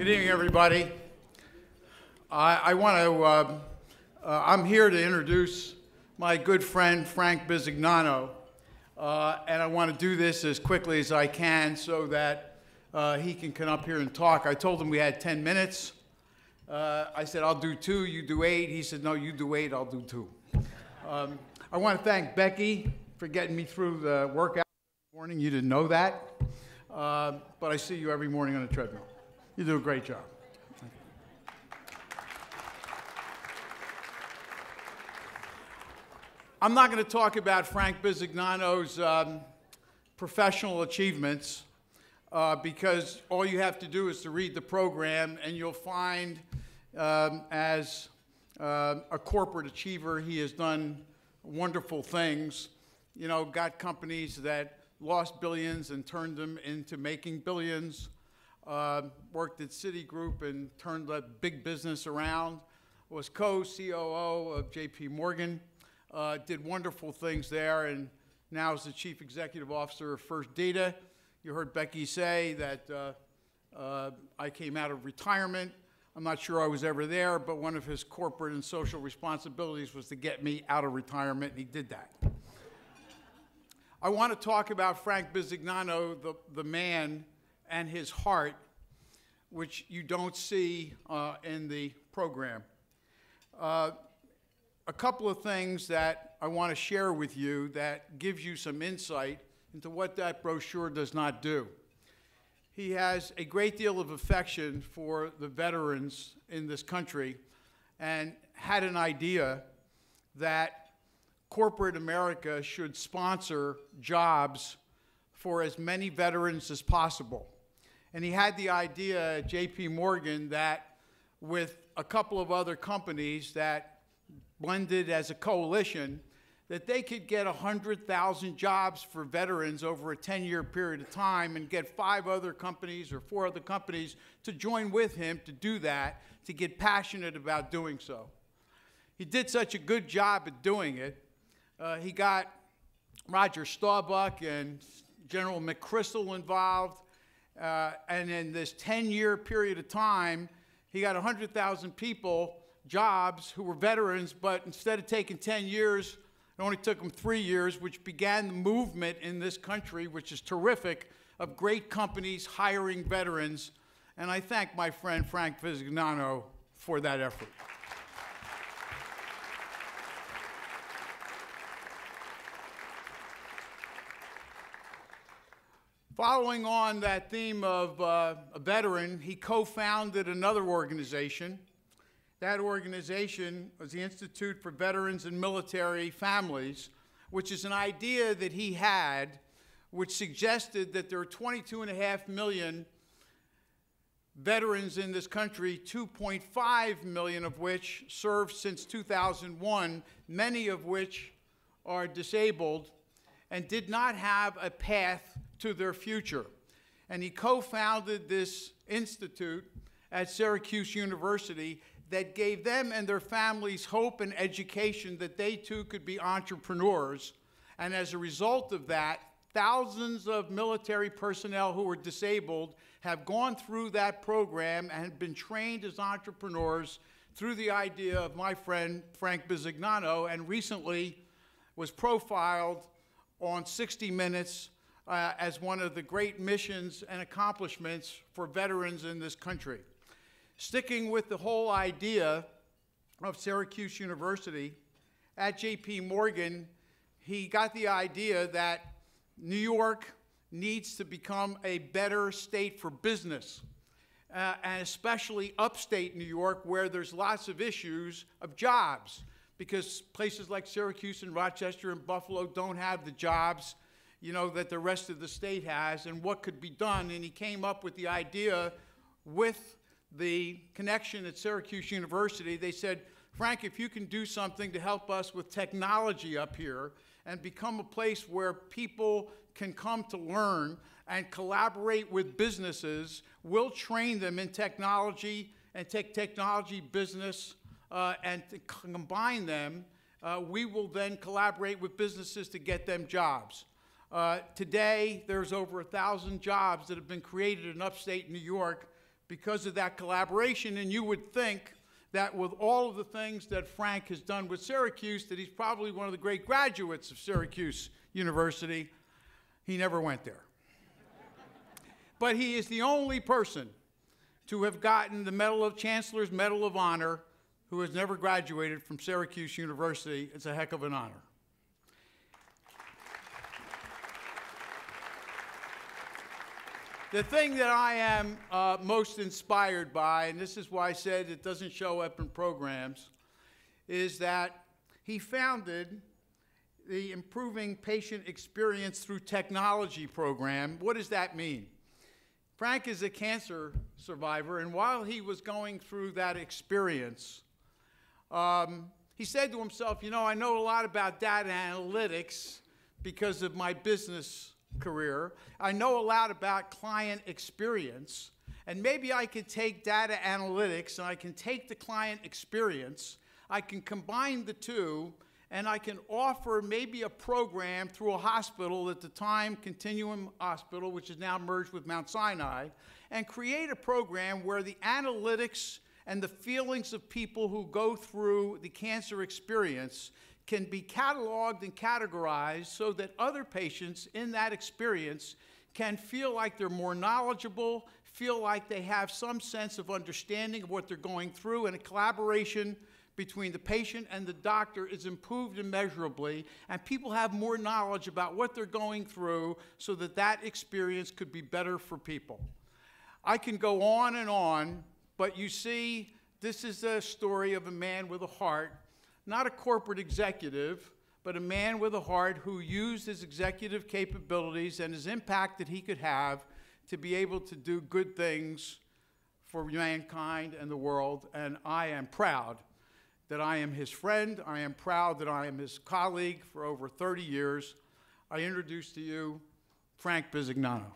Good evening, everybody. I'm here to introduce my good friend, Frank Bisignano, and I want to do this as quickly as I can so that he can come up here and talk. I told him we had 10 minutes. I said, I'll do 2, you do 8. He said, no, you do 8, I'll do 2. I want to thank Becky for getting me through the workout this morning. You didn't know that, but I see you every morning on the treadmill. You do a great job. I'm not going to talk about Frank Bisignano's professional achievements because all you have to do is to read the program, and you'll find as a corporate achiever, he has done wonderful things. You know, got companies that lost billions and turned them into making billions. Worked at Citigroup and turned that big business around. Was co-COO of JP Morgan. Did wonderful things there, and now is the Chief Executive Officer of First Data. You heard Becky say that I came out of retirement. I'm not sure I was ever there, but one of his corporate and social responsibilities was to get me out of retirement, and he did that. I want to talk about Frank Bisignano, the man, and his heart, which you don't see in the program. A couple of things that I want to share with you that gives you some insight into what that brochure does not do. He has a great deal of affection for the veterans in this country and had an idea that corporate America should sponsor jobs for as many veterans as possible. And he had the idea at JP Morgan that with a couple of other companies that blended as a coalition, that they could get 100,000 jobs for veterans over a 10-year period of time and get 5 other companies or 4 other companies to join with him to do that, to get passionate about doing so. He did such a good job at doing it. He got Roger Staubach and General McChrystal involved, and in this 10-year period of time, he got 100,000 people jobs who were veterans, but instead of taking 10 years, it only took them 3 years, which began the movement in this country, which is terrific, of great companies hiring veterans. And I thank my friend Frank Bisignano for that effort. Following on that theme of a veteran, he co-founded another organization. That organization was the Institute for Veterans and Military Families, which is an idea that he had, which suggested that there are 22.5 million veterans in this country, 2.5 million of which served since 2001, many of which are disabled and did not have a path to their future. And he co-founded this institute at Syracuse University that gave them and their families hope and education that they too could be entrepreneurs. And as a result of that, thousands of military personnel who were disabled have gone through that program and have been trained as entrepreneurs through the idea of my friend Frank Bisignano, and recently was profiled on 60 Minutes as one of the great missions and accomplishments for veterans in this country. Sticking with the whole idea of Syracuse University, at JP Morgan, he got the idea that New York needs to become a better state for business, and especially upstate New York, where there's lots of issues of jobs, because places like Syracuse and Rochester and Buffalo don't have the jobs, you know, that the rest of the state has, and what could be done. And he came up with the idea with the connection at Syracuse University. They said, Frank, if you can do something to help us with technology up here and become a place where people can come to learn and collaborate with businesses, we'll train them in technology and take technology business and to combine them. We will then collaborate with businesses to get them jobs. Today, there's over 1,000 jobs that have been created in upstate New York because of that collaboration, and you would think that with all of the things that Frank has done with Syracuse, that he's probably one of the great graduates of Syracuse University. He never went there. But he is the only person to have gotten the Chancellor's Medal of Honor who has never graduated from Syracuse University. It's a heck of an honor. The thing that I am most inspired by, and this is why I said it doesn't show up in programs, is that he founded the Improving Patient Experience Through Technology program. What does that mean? Frank is a cancer survivor, and while he was going through that experience, he said to himself, you know, I know a lot about data analytics because of my business career. I know a lot about client experience, and maybe I could take data analytics and I can take the client experience, I can combine the two, and I can offer maybe a program through a hospital, at the time Continuum Hospital, which is now merged with Mount Sinai, and create a program where the analytics and the feelings of people who go through the cancer experience can be cataloged and categorized so that other patients in that experience can feel like they're more knowledgeable, feel like they have some sense of understanding of what they're going through, and a collaboration between the patient and the doctor is improved immeasurably, and people have more knowledge about what they're going through so that that experience could be better for people. I can go on, but you see, this is a story of a man with a heart, not a corporate executive, but a man with a heart who used his executive capabilities and his impact that he could have to be able to do good things for mankind and the world. And I am proud that I am his friend. I am proud that I am his colleague for over 30 years. I introduce to you Frank Bisignano.